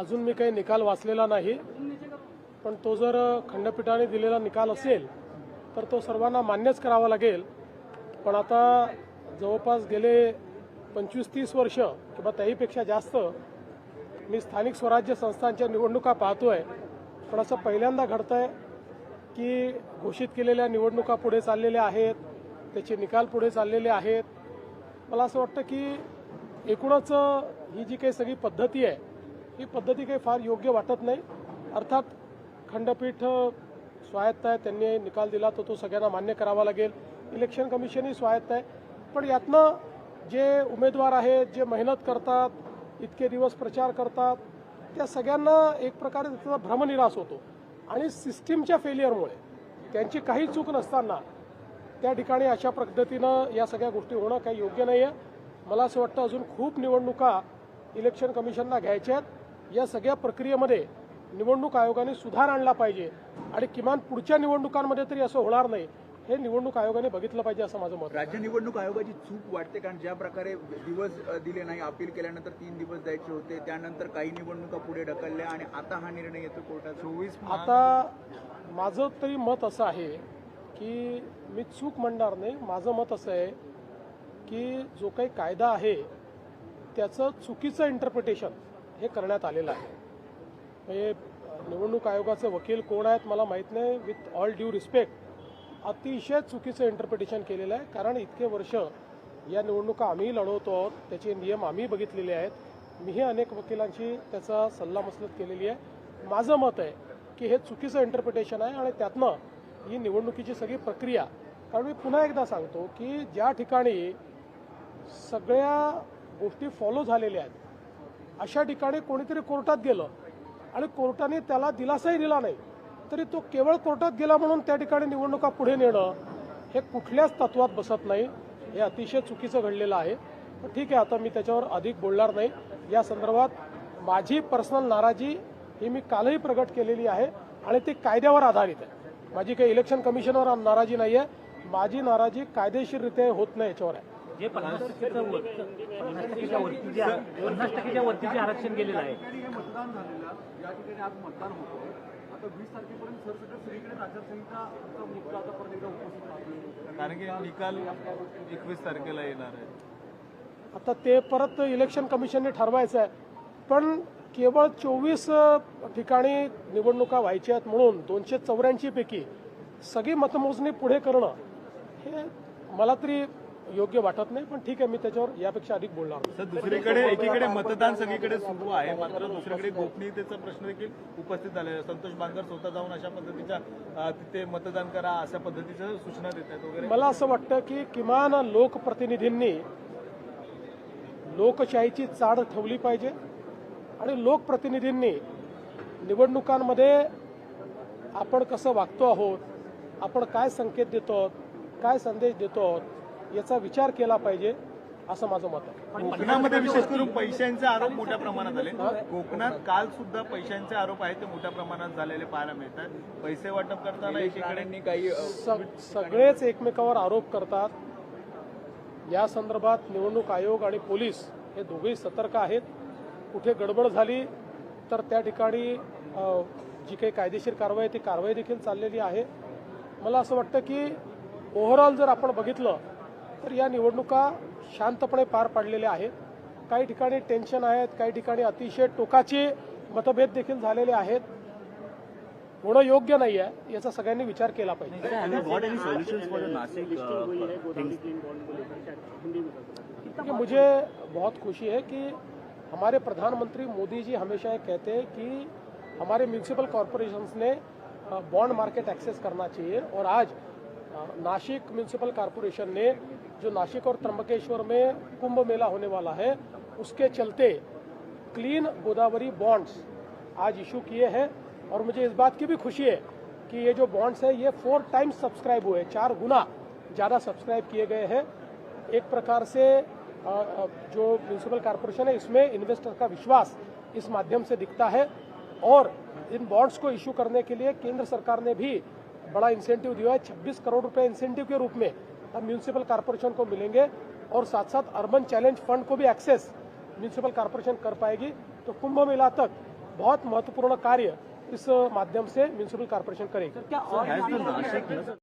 अजून मी काही निकाल वाचलेला नाही, पण तो जर खंडपीठाने दिलेला निकाल असेल तर तो सर्वांना मान्यच करावा लागेल। पण आता जवळपास गेले 25-30 वर्ष किंवा त्याहीपेक्षा जास्त मी स्थानिक स्वराज्य संस्थांच्या निवडणुका पाहतोय, पण असं पहिल्यांदा घडतंय की घोषित केलेल्या निवडणुका पुढे चाललेल्या आहेत, त्याचे निकाल पुढे चाललेले आहेत। मला असं वाटतं की एकूणच ही जी काही सगळी पद्धती आहे ही पद्धती काही फार योग्य वाटत नाही। अर्थात खंडपीठ स्वायत्त आहे, त्यांनी निकाल दिला तर तो सगळ्यांना मान्य करावा लागेल। इलेक्शन कमिशनही स्वायत्त आहे, पण यातनं जे उमेदवार आहेत, जे मेहनत करतात, इतके दिवस प्रचार करतात, त्या सगळ्यांना एक प्रकारे त्याचा भ्रमनिरास होतो आणि सिस्टीमच्या फेलियरमुळे त्यांची काही चूक नसताना त्या ठिकाणी अशा पद्धतीनं या सगळ्या गोष्टी होणं काही योग्य नाही आहे। मला असं वाटतं अजून खूप निवडणुका इलेक्शन कमिशनला घ्यायच्या आहेत। या सगळ्या प्रक्रियेमध्ये निवडणूक आयोगाने सुधार आणला पाहिजे आणि किमान पुढच्या निवडणुकांमध्ये तरी असं होणार नाही हे निवडणूक आयोगाने बघितलं पाहिजे असं माझं मत। राज्य निवडणूक आयोगाची चूक वाटते, कारण ज्या प्रकारे दिवस दिले नाही, अपील केल्यानंतर 3 दिवस द्यायचे होते, त्यानंतर काही निवडणुका पुढे ढकलल्या आणि आता हा निर्णय येतो कोर्टात 24। आता माझं तरी मत असं आहे की मी चूक म्हणणार नाही, माझं मत असं आहे की जो काही कायदा आहे त्याचं चुकीचं इंटरप्रिटेशन हे करण्यात आलेलं आहे। म्हणजे निवडणूक आयोगाचे वकील कोण आहेत मला माहीत नाही, विथ ऑल ड्यू रिस्पेक्ट अतिशय चुकीचं इंटरप्रिटेशन केलेलं आहे। कारण इतके वर्ष या निवडणुका आम्ही लढवतो आहोत, त्याचे नियम आम्ही बघितलेले आहेत, मीही अनेक वकिलांची त्याचा सल्लामसलत केलेली आहे। माझं मत आहे की हे चुकीचं इंटरप्रिटेशन आहे आणि त्यातनं ही निवडणुकीची सगळी प्रक्रिया, कारण मी पुन्हा एकदा सांगतो की ज्या ठिकाणी सगळ्या गोष्टी फॉलो झालेल्या आहेत अशा ठिकाणी कोणीतरी कोर्टात गेलं आणि कोर्टाने त्याला दिलासाही दिला नाही तरी तो केवळ कोर्टात गेला म्हणून त्या ठिकाणी निवडणुका पुढे नेणं हे कुठल्याच तत्वात बसत नाही, हे अतिशय चुकीचं घडलेलं आहे। पण ठीक आहे, आता मी त्याच्यावर अधिक बोलणार नाही। या संदर्भात माझी पर्सनल नाराजी ही मी कालही प्रगट केलेली आहे आणि ती कायद्यावर आधारित आहे। माझी काही इलेक्शन कमिशनवर नाराजी नाही आहे, माझी नाराजी कायदेशीररित्या होत नाही याच्यावर आहे। जे 50% वरती जे आरक्षण गेलेलं आहे, मतदान झालेलं या ठिकाणी आज मतदान होतं, आता 20 तारखेपर्यंत सरसकट सगळीकडे आचारसंहिताचा मुद्दा आता परत एकदा उपस्थित राहतो, कारण की निकाल 21 तारखेला येणार आहे। आता ते परत इलेक्शन कमिशनने ठरवायचं आहे, पण केवळ 24 ठिकाणी निवडणुका व्हायच्या आहेत म्हणून 284 पैकी सगळी मतमोजणी पुढे करणं हे मला तरी योग्य वाटत नाही। पण ठीक आहे, मी त्याच्यावर यापेक्षा अधिक बोलणार नाही। सर, दुसरीकडे एकीकडे मतदान सगळीकडे सुरू आहे, मात्र दुसरीकडे गोपनीयतेचा प्रश्न देखील उपस्थित झालेला आहे। संतोष बांगर स्वतः जाऊन अशा पद्धतीच्या तिथे मतदान करा अशा पद्धतीच्या सूचना देत आहेत वगैरे। मला असं वाटतं की किमान लोकप्रतिनिधींनी लोकशाहीची चाड ठेवली पाहिजे आणि लोकप्रतिनिधींनी निवडणुकांमध्ये आपण कसं वागतो आहोत, आपण काय संकेत देतो आहोत, काय संदेश देतो आहोत याचा विचार केला पाहिजे असं माझं मत आहे। कोकणामध्ये विशेष करून पैशांचे आरोप मोठ्या प्रमाणात झाले, कोकणात काल सुद्धा पैशांचे आरोप आहेत ते मोठ्या प्रमाणात झालेले पाहायला मिळतात। पैसे वाटप करताना एकीकडे काही सगळेच एकमेकावर आरोप करतात। या संदर्भात निवडणूक आयोग आणि पोलीस हे दोघेही सतर्क आहेत। कुठे गडबड झाली तर त्या ठिकाणी जी काही कायदेशीर कारवाई ती कारवाई देखील चाललेली आहे। मला असं वाटतं की ओव्हरऑल जर आपण बघितलं तर या निवडणुका शांतपणे पार पाडलेल्या आहेत। काही ठिकाणी टेन्शन आहेत, काही ठिकाणी अतिशय टोकाचे मतभेद देखील झालेले आहेत। होणं योग्य नाही आहे, याचा सगळ्यांनी विचार केला पाहिजे। मुझे बहुत खुशी है कि हमारे प्रधानमंत्री मोदी जी हमेशा ये कहते हैं कि हमारे म्यूनिसिपल कॉरपोरेशंस ने बॉन्ड मार्केट एक्सेस करना चाहिए और आज नासिक म्यूनिसिपल कॉरपोरेशन ने जो नासिक और त्र्यंबकेश्वर में कुंभ मेला होने वाला है उसके चलते क्लीन गोदावरी बॉन्ड्स आज इशू किए हैं और मुझे इस बात की भी खुशी है कि ये जो बॉन्ड्स है ये 4 टाइम्स सब्सक्राइब हुए, 4 गुना ज़्यादा सब्सक्राइब किए गए हैं। एक प्रकार से जो म्यूनिसिपल कॉरपोरेशन है इसमें इन्वेस्टर का विश्वास इस माध्यम से दिखता है और इन बॉन्ड्स को इशू करने के लिए केंद्र सरकार ने भी बड़ा इंसेंटिव दिया है। 26 करोड़ रुपए इंसेंटिव के रूप में अब म्यूनिसिपल कॉरपोरेशन को मिलेंगे और साथ साथ अर्बन चैलेंज फंड को भी एक्सेस म्यूनिसिपल कॉरपोरेशन कर पाएगी। तो कुंभ मेला तक बहुत महत्वपूर्ण कार्य इस माध्यम से म्यूनिसिपल कॉर्पोरेशन करेगी। क्या और